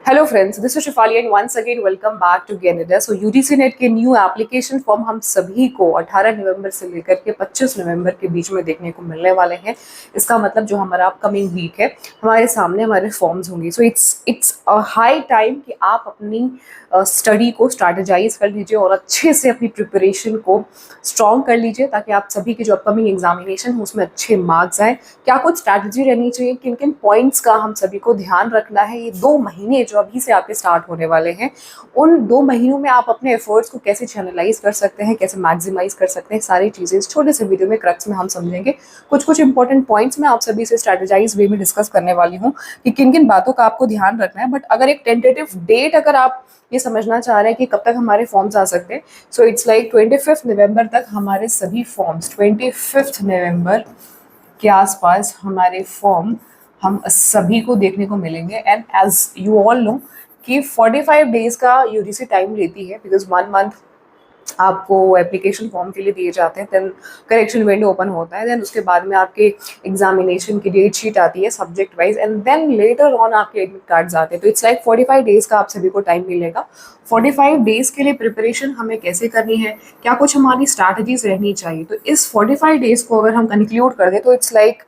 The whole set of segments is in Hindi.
Hello friends, this is Shifali and once again welcome back to Canada. So UGC NET के न्यू एप्लीकेशन फॉर्म हम सभी को 18 नवंबर से लेकर के 25 नवंबर के बीच में देखने को मिलने वाले हैं। इसका मतलब जो हमारा अपकमिंग वीक है, हमारे सामने हमारे फॉर्म्स होंगे। So it's a high time कि आप अपनी स्टडी को स्ट्रैटेजाइज कर लीजिए और अच्छे से अपनी प्रिपरेशन को स्ट्रॉन्ग कर लीजिए, ताकि आप सभी के जो अपकमिंग एग्जामिनेशन हो उसमें अच्छे मार्क्स आए। क्या कुछ स्ट्रैटेजी रहनी चाहिए, किन किन पॉइंट्स का हम सभी को ध्यान रखना है। ये 2 महीने जो अभी से आपके स्टार्ट होने वाले हैं, उन 2 महीनों में आप अपने एफर्ट्स को कैसे चैनलाइज कर सकते हैं, कैसे मैक्सिमाइज कर सकते हैं, सारी चीज़ें इस छोटे से वीडियो में क्रक्स में हम समझेंगे। कुछ कुछ इंपॉर्टेंट पॉइंट्स मैं आप सभी से स्ट्रैटेजाइज वे में डिस्कस करने वाली हूँ कि किन किन बातों का आपको ध्यान रखना है। बट अगर एक टेंटेटिव डेट अगर आप ये समझना चाह रहे हैं कि कब तक हमारे फॉर्म्स आ सकते हैं, सो इट्स लाइक 25 नवंबर तक हमारे सभी फॉर्म्स, 25 नवंबर के आसपास हमारे फॉर्म हम सभी को देखने को मिलेंगे। And as you all know कि 45 डेज का यूजीसी टाइम लेती है, बिकॉज 1 मंथ आपको एप्लीकेशन फॉर्म के लिए दिए जाते हैं, देन करेक्शन विंडो ओपन होता है, देन उसके बाद में आपके एग्जामिनेशन की डेट शीट आती है subject wise, and then later on आपके एडमिट कार्ड्स आते हैं। तो इट्स लाइक 45 डेज का आप सभी को टाइम मिलेगा। 45 डेज के लिए प्रिपरेशन हमें कैसे करनी है, क्या कुछ हमारी स्ट्रैटेजीज रहनी चाहिए। तो इस 45 डेज को अगर हम कंक्लूड कर दें तो इट्स लाइक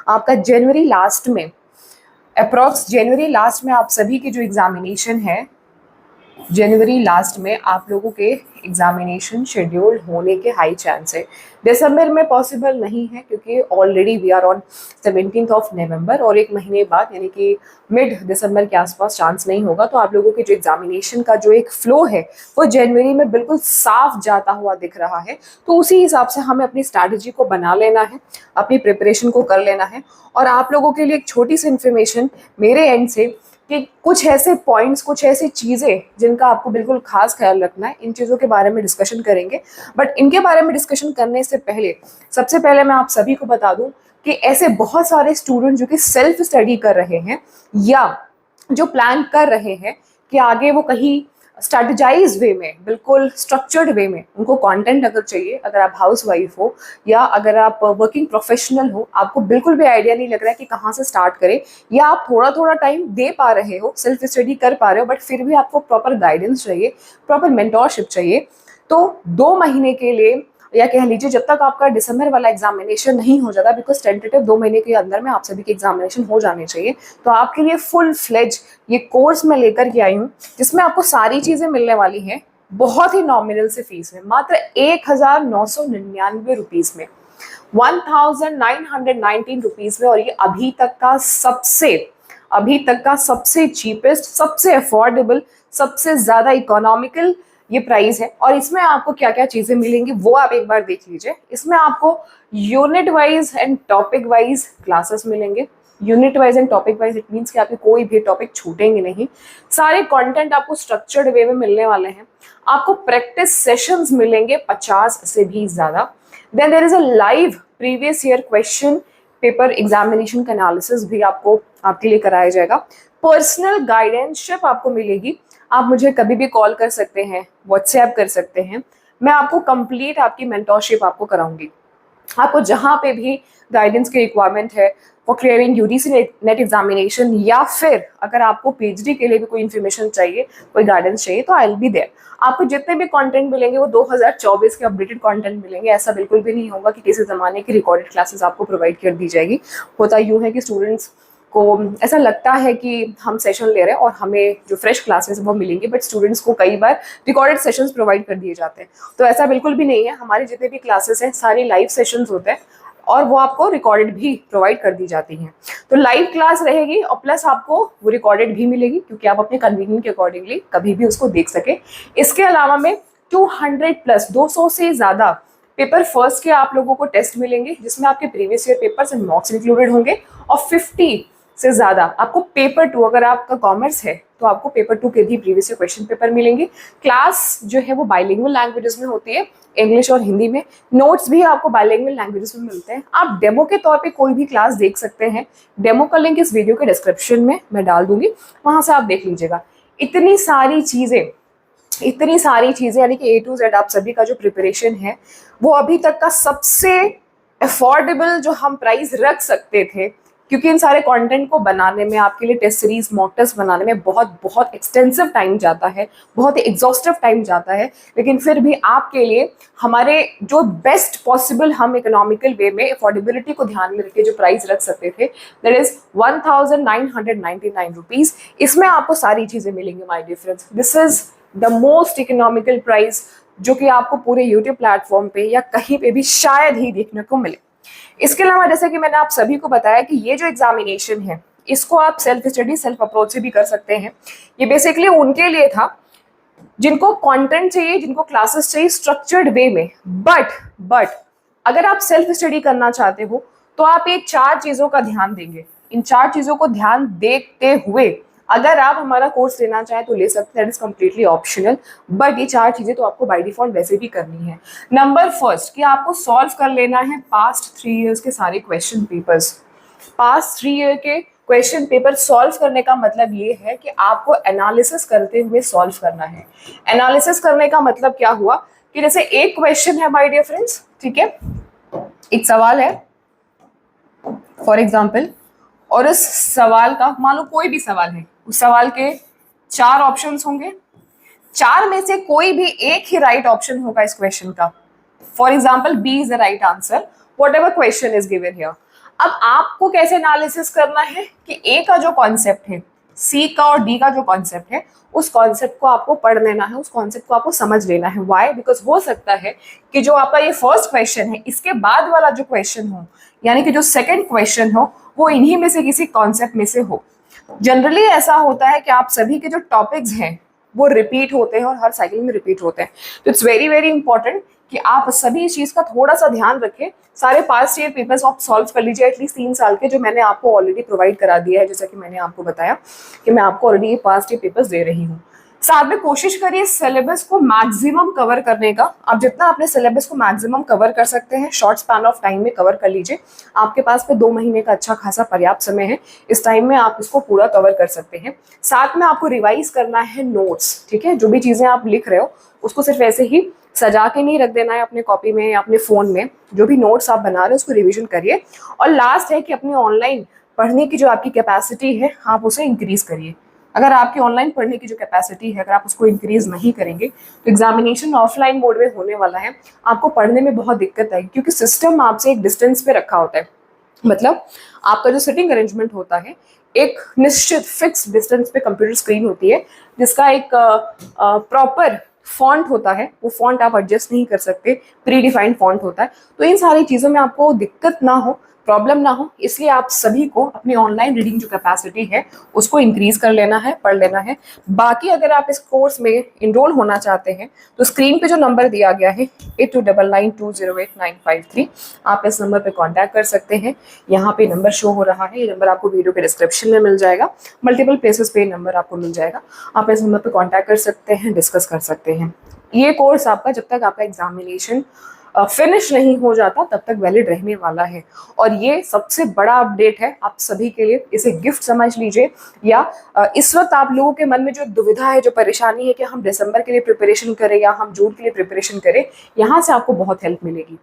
आपका जनवरी लास्ट में, अप्रॉक्स जनवरी लास्ट में आप सभी की जो एग्जामिनेशन है, जनवरी लास्ट में आप लोगों के एग्जामिनेशन शेड्यूल होने के हाई चांस है। दिसंबर में पॉसिबल नहीं है, क्योंकि ऑलरेडी वी आर ऑन 17 नवंबर, और 1 महीने बाद यानी कि मिड दिसंबर के आसपास चांस नहीं होगा। तो आप लोगों के जो एग्जामिनेशन का जो एक फ्लो है वो जनवरी में बिल्कुल साफ जाता हुआ दिख रहा है। तो उसी हिसाब से हमें अपनी स्ट्रैटेजी को बना लेना है, अपनी प्रिपरेशन को कर लेना है। और आप लोगों के लिए एक छोटी सी इन्फॉर्मेशन मेरे एंड से कि कुछ ऐसे पॉइंट्स, कुछ ऐसी चीज़ें जिनका आपको बिल्कुल खास ख्याल रखना है, इन चीज़ों के बारे में डिस्कशन करेंगे। बट इनके बारे में डिस्कशन करने से पहले सबसे पहले मैं आप सभी को बता दूं कि ऐसे बहुत सारे स्टूडेंट जो कि सेल्फ स्टडी कर रहे हैं या जो प्लान कर रहे हैं कि आगे वो कहीं स्ट्रेटेजाइज वे में, बिल्कुल स्ट्रक्चर्ड वे में उनको कंटेंट अगर चाहिए, अगर आप हाउस वाइफ हो या अगर आप वर्किंग प्रोफेशनल हो, आपको बिल्कुल भी आइडिया नहीं लग रहा है कि कहाँ से स्टार्ट करें, या आप थोड़ा थोड़ा टाइम दे पा रहे हो, सेल्फ स्टडी कर पा रहे हो, बट फिर भी आपको प्रॉपर गाइडेंस चाहिए, प्रॉपर मेंटोरशिप चाहिए, तो 2 महीने के लिए, या कह लीजिए जब तक आपका दिसंबर वाला एग्जामिनेशन नहीं हो जाता, बिकॉज टेंटेटिव 2 महीने के अंदर में आप सभी के एग्जामिनेशन हो जाने चाहिए, तो आपके लिए फुल फ्लेज ये कोर्स मैं लेकर के आई हूँ, जिसमें आपको सारी चीजें मिलने वाली हैं बहुत ही नॉमिनल से फीस में, मात्र 1999 रुपीज में, 1919 रुपीज में। और ये अभी तक का सबसे चीपेस्ट, सबसे अफोर्डेबल, सबसे ज्यादा इकोनॉमिकल ये प्राइस है। और इसमें आपको क्या क्या चीजें मिलेंगी वो आप एक बार देख लीजिए। इसमें आपको unit wise and topic wise classes मिलेंगे। Unit wise and topic wise it means कि आपके कोई भी टॉपिक छूटेंगे नहीं। सारे कंटेंट आपको स्ट्रक्चर्ड वे में मिलने वाले हैं। आपको प्रैक्टिस सेशंस मिलेंगे 50 से भी ज्यादा। Then there is a live previous year question paper examination का एनालिसिस भी आपके लिए कराया जाएगा। पर्सनल गाइडेंसशिप आपको मिलेगी। आप मुझे कभी भी कॉल कर सकते हैं, व्हाट्सएप कर सकते हैं, मैं आपको कंप्लीट आपकी मेंटोरशिप आपको कराऊंगी। आपको जहां पे भी गाइडेंस की रिक्वायरमेंट है for clearing UGC net examination, या फिर अगर आपको पीएचडी के लिए भी कोई इन्फॉर्मेशन चाहिए, कोई गाइडेंस चाहिए, तो आई विल बी देयर। आपको जितने भी कंटेंट मिलेंगे वो 2024 के अपडेटेड कंटेंट मिलेंगे। ऐसा बिल्कुल भी नहीं होगा कि किसी जमाने की रिकॉर्डेड क्लासेस आपको प्रोवाइड कर दी जाएगी। होता यूं है कि स्टूडेंट्स को ऐसा लगता है कि हम सेशन ले रहे हैं और हमें जो फ्रेश क्लासेस वो मिलेंगी, बट स्टूडेंट्स को कई बार रिकॉर्डेड सेशंस प्रोवाइड कर दिए जाते हैं। तो ऐसा बिल्कुल भी नहीं है। हमारे जितने भी क्लासेस हैं सारी लाइव सेशंस होते हैं और वो आपको रिकॉर्डेड भी प्रोवाइड कर दी जाती हैं। तो लाइव क्लास रहेगी और प्लस आपको वो रिकॉर्डेड भी मिलेगी, क्योंकि आप अपने कन्वीनियंट के अकॉर्डिंगली कभी भी उसको देख सके। इसके अलावा में 200 प्लस 200 से ज्यादा पेपर फर्स्ट के आप लोगों को टेस्ट मिलेंगे, जिसमें आपके previous year papers and मॉक्स included होंगे। और 50 से ज्यादा आपको पेपर 2, अगर आपका कॉमर्स है तो आपको पेपर 2 के भी प्रीवियस ईयर क्वेश्चन पेपर मिलेंगे। क्लास जो है वो बाइलिंगुअल लैंग्वेजेस में होती है, इंग्लिश और हिंदी में। नोट्स भी आपको बाइलिंगुअल लैंग्वेजेस में मिलते हैं। आप डेमो के तौर पे कोई भी क्लास देख सकते हैं। डेमो का लिंक इस वीडियो के डिस्क्रिप्शन में मैं डाल दूंगी, वहां से आप देख लीजिएगा। इतनी सारी चीजें यानी कि A to Z आप सभी का जो प्रिपरेशन है वो अभी तक का सबसे अफोर्डेबल जो हम प्राइस रख सकते थे, क्योंकि इन सारे कंटेंट को बनाने में आपके लिए टेस्ट सीरीज मॉक टेस्ट बनाने में बहुत बहुत एक्सटेंसिव टाइम जाता है, बहुत ही एग्जॉस्टिव टाइम जाता है, लेकिन फिर भी आपके लिए हमारे जो बेस्ट पॉसिबल हम इकोनॉमिकल वे में अफोर्डेबिलिटी को ध्यान में रख के जो प्राइस रख सकते थे दैट इज 1999 रुपीज। इसमें आपको सारी चीजें मिलेंगी my dear friends. This is the most economical price जो कि आपको पूरे यूट्यूब प्लेटफॉर्म पे या कहीं पे भी शायद ही देखने को मिले। इसके अलावा जैसे कि मैंने आप सभी को बताया कि ये जो एग्जामिनेशन है इसको आप सेल्फ स्टडी सेल्फ अप्रोच से भी कर सकते हैं। ये बेसिकली उनके लिए था जिनको कंटेंट चाहिए, जिनको क्लासेस चाहिए स्ट्रक्चर्ड वे में। बट अगर आप सेल्फ स्टडी करना चाहते हो तो आप ये 4 चीजों का ध्यान देंगे। इन 4 चीजों को ध्यान देखते हुए अगर आप हमारा कोर्स लेना चाहें तो ले सकते हैं, that is completely optional. But ये 4 चीजें तो आपको बाय डिफॉल्ट वैसे भी करनी है। नंबर फर्स्ट कि आपको सॉल्व कर लेना है पास्ट 3 ईयर्स के सारे क्वेश्चन पेपर्स। पास्ट 3 ईयर के क्वेश्चन पेपर सॉल्व करने का मतलब ये है कि आपको एनालिसिस करते हुए सॉल्व करना है। एनालिसिस करने का मतलब क्या हुआ कि जैसे एक क्वेश्चन है माय डियर फ्रेंड्स, ठीक है, एक सवाल है फॉर एग्जाम्पल, और उस सवाल का मान लो कोई भी सवाल है, उस सवाल के 4 ऑप्शंस होंगे, 4 में से कोई भी एक ही राइट ऑप्शन होगा इस क्वेश्चन का। For example B is the right answer whatever question is given here. अब आपको कैसे एनालिसिस करना है कि ए का जो कॉन्सेप्ट है, सी का और डी का जो कॉन्सेप्ट है, उस कॉन्सेप्ट को आपको पढ़ लेना है, उस कॉन्सेप्ट को आपको समझ लेना है। व्हाई? बिकॉज हो सकता है कि जो आपका ये फर्स्ट क्वेश्चन है इसके बाद वाला जो क्वेश्चन हो, यानी कि जो सेकंड क्वेश्चन हो, वो इन्हीं में से किसी कॉन्सेप्ट में से हो। जनरली ऐसा होता है कि आप सभी के जो टॉपिक्स हैं वो रिपीट होते हैं और हर साइकिल में रिपीट होते हैं। तो इट्स वेरी वेरी इंपॉर्टेंट कि आप सभी इस चीज का थोड़ा सा ध्यान रखें। सारे पास्ट ईयर पेपर्स आप सॉल्व कर लीजिए एटलीस्ट 3 साल के, जो मैंने आपको ऑलरेडी प्रोवाइड करा दिया है। जैसा कि मैंने आपको बताया कि मैं आपको ऑलरेडी ये पास्ट ईयर पेपर्स दे रही हूँ। साथ में कोशिश करिए सिलेबस को मैक्सिमम कवर करने का। आप जितना अपने सिलेबस को मैक्सिमम कवर कर सकते हैं शॉर्ट स्पैन ऑफ टाइम में कवर कर लीजिए। आपके पास में 2 महीने का अच्छा खासा पर्याप्त समय है, इस टाइम में आप इसको पूरा कवर कर सकते हैं। साथ में आपको रिवाइज करना है नोट्स, ठीक है, जो भी चीजें आप लिख रहे हो उसको सिर्फ ऐसे ही सजा के नहीं रख देना है अपने कॉपी में या अपने फोन में। जो भी नोट्स आप बना रहे हो उसको रिविजन करिए। और लास्ट है कि अपनी ऑनलाइन पढ़ने की जो आपकी कैपेसिटी है आप उसे इंक्रीज करिए। अगर आपकी ऑनलाइन पढ़ने की जो कैपेसिटी है अगर आप उसको इंक्रीज नहीं करेंगे तो एग्जामिनेशन ऑफलाइन मोड में होने वाला है, आपको पढ़ने में बहुत दिक्कत आएगी, क्योंकि सिस्टम आपसे एक डिस्टेंस पे रखा होता है। मतलब आपका जो सिटिंग अरेंजमेंट होता है एक निश्चित फिक्स डिस्टेंस पे कंप्यूटर स्क्रीन होती है, जिसका एक प्रॉपर फॉन्ट होता है। वो फॉन्ट आप एडजस्ट नहीं कर सकते, प्री डिफाइंड फॉन्ट होता है। तो इन सारी चीज़ों में आपको दिक्कत ना हो, प्रॉब्लम ना हो, इसलिए आप सभी को अपनी ऑनलाइन रीडिंग जो कैपेसिटी है उसको इंक्रीज कर लेना है, पढ़ लेना है। बाकी अगर आप इस कोर्स में इनरोल होना चाहते हैं तो स्क्रीन पे जो नंबर दिया गया है 8299208953, आप इस नंबर पे कांटेक्ट कर सकते हैं। यहाँ पे नंबर शो हो रहा है, ये नंबर आपको वीडियो के डिस्क्रिप्शन में मिल जाएगा। मल्टीपल प्लेसेस पे नंबर आपको मिल जाएगा, आप इस नंबर पे कांटेक्ट कर सकते हैं, डिस्कस कर सकते हैं। ये कोर्स आपका जब तक आपका एग्जामिनेशन फिनिश नहीं हो जाता तब तक वैलिड रहने वाला है। और ये सबसे बड़ा अपडेट है आप सभी के लिए, इसे गिफ्ट समझ लीजिए। या इस वक्त आप लोगों के मन में जो दुविधा है, जो परेशानी है कि हम दिसंबर के लिए प्रिपरेशन करें या हम जून के लिए प्रिपरेशन करें, यहाँ से आपको बहुत हेल्प मिलेगी।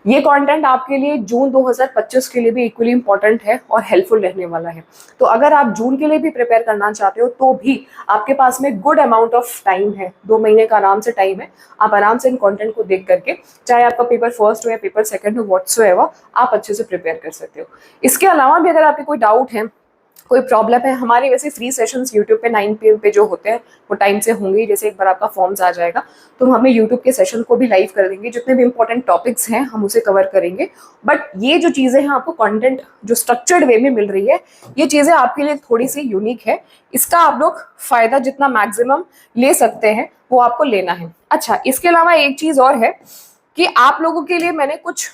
ये कंटेंट आपके लिए जून 2025 के लिए भी इक्वली इंपॉर्टेंट है और हेल्पफुल रहने वाला है। तो अगर आप जून के लिए भी प्रिपेयर करना चाहते हो तो भी आपके पास में गुड अमाउंट ऑफ टाइम है, 2 महीने का आराम से टाइम है। आप आराम से इन कंटेंट को देख करके, चाहे आपका पेपर फर्स्ट हो या पेपर सेकंड हो, व्हाटसोएवर, आप अच्छे से प्रिपेयर कर सकते हो। इसके अलावा भी अगर आपके कोई डाउट है, कोई प्रॉब्लम है, हमारे वैसे फ्री सेशंस यूट्यूब पे 9 PM पे जो होते हैं वो टाइम से होंगे। जैसे एक बार आपका फॉर्म्स आ जाएगा तो हम हमें यूट्यूब के सेशन को भी लाइव कर देंगे, जितने भी इंपॉर्टेंट टॉपिक्स हैं हम उसे कवर करेंगे। बट ये जो चीज़ें हैं आपको कंटेंट जो स्ट्रक्चर्ड वे में मिल रही है, ये चीज़ें आपके लिए थोड़ी सी यूनिक है। इसका आप लोग फायदा जितना मैक्सिमम ले सकते हैं वो आपको लेना है। अच्छा, इसके अलावा एक चीज़ और है कि आप लोगों के लिए मैंने कुछ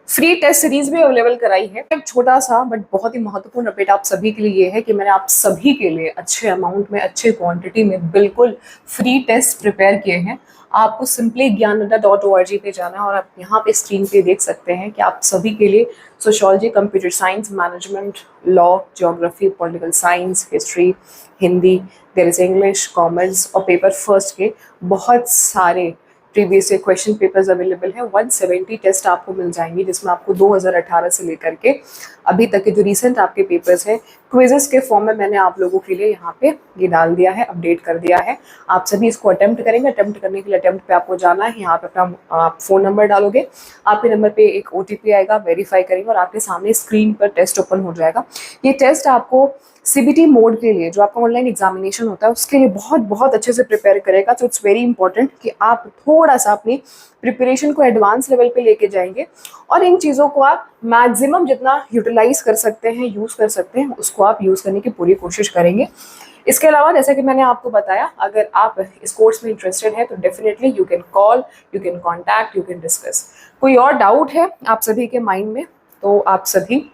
फ्री टेस्ट सीरीज भी अवेलेबल कराई है। एक छोटा सा बट बहुत ही महत्वपूर्ण अपडेट आप सभी के लिए ये है कि मैंने आप सभी के लिए अच्छे अमाउंट में, अच्छे क्वांटिटी में बिल्कुल फ्री टेस्ट प्रिपेयर किए हैं। आपको सिंपली ज्ञानदा.org पे जाना है और आप यहाँ पे स्क्रीन पे देख सकते हैं कि आप सभी के लिए sociology, computer science, management, law, geography, political science, history, Hindi, there is English, commerce और पेपर फर्स्ट के बहुत सारे previous year question papers available है। 170 टेस्ट आपको मिल जाएंगे, जिसमें आपको 2018 से लेकर के अभी तक के जो रिसेंट आपके पेपर्स हैं क्विजेस के फॉर्म में मैंने आप लोगों के लिए यहाँ पे ये डाल दिया है, अपडेट कर दिया है। आप सभी इसको अटेम्प्ट करेंगे। अटेम्प्ट करने के लिए अटेम्प्ट पे आपको जाना है, यहाँ पे अपना आप फ़ोन नंबर डालोगे, आपके नंबर पे एक OTP आएगा, वेरीफाई करेंगे और आपके सामने स्क्रीन पर टेस्ट ओपन हो जाएगा। ये टेस्ट आपको CBT मोड के लिए, जो आपका ऑनलाइन एग्जामिनेशन होता है, उसके लिए बहुत बहुत अच्छे से प्रिपेयर करेगा। तो इट्स वेरी इंपॉर्टेंट कि आप थोड़ा सा अपनी प्रिपरेशन को एडवांस लेवल पे लेके जाएंगे और इन चीज़ों को आप मैक्सिमम जितना यूटिलाइज कर सकते हैं, यूज़ कर सकते हैं, उसको आप यूज़ करने की पूरी कोशिश करेंगे। इसके अलावा जैसा कि मैंने आपको बताया, अगर आप इस कोर्स में इंटरेस्टेड है तो definitely you can call, you can contact, you can discuss. कोई और डाउट है आप सभी के माइंड में तो आप सभी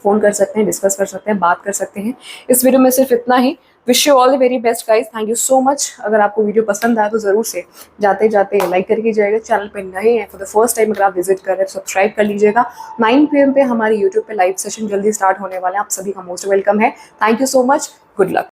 फ़ोन कर सकते हैं, डिस्कस कर सकते हैं, बात कर सकते हैं। इस वीडियो में सिर्फ इतना ही। Wish you all the very best guys, thank you so much. अगर आपको वीडियो पसंद आया तो ज़रूर से जाते जाते लाइक करके जाइएगा। चैनल पे नए हैं, फॉर द फर्स्ट टाइम अगर आप विजिट कर रहे हैं सब्सक्राइब कर लीजिएगा। 9 PM पे हमारे यूट्यूब पे लाइव सेशन जल्दी स्टार्ट होने वाले हैं, आप सभी का मोस्ट वेलकम है। Thank you so much, good luck.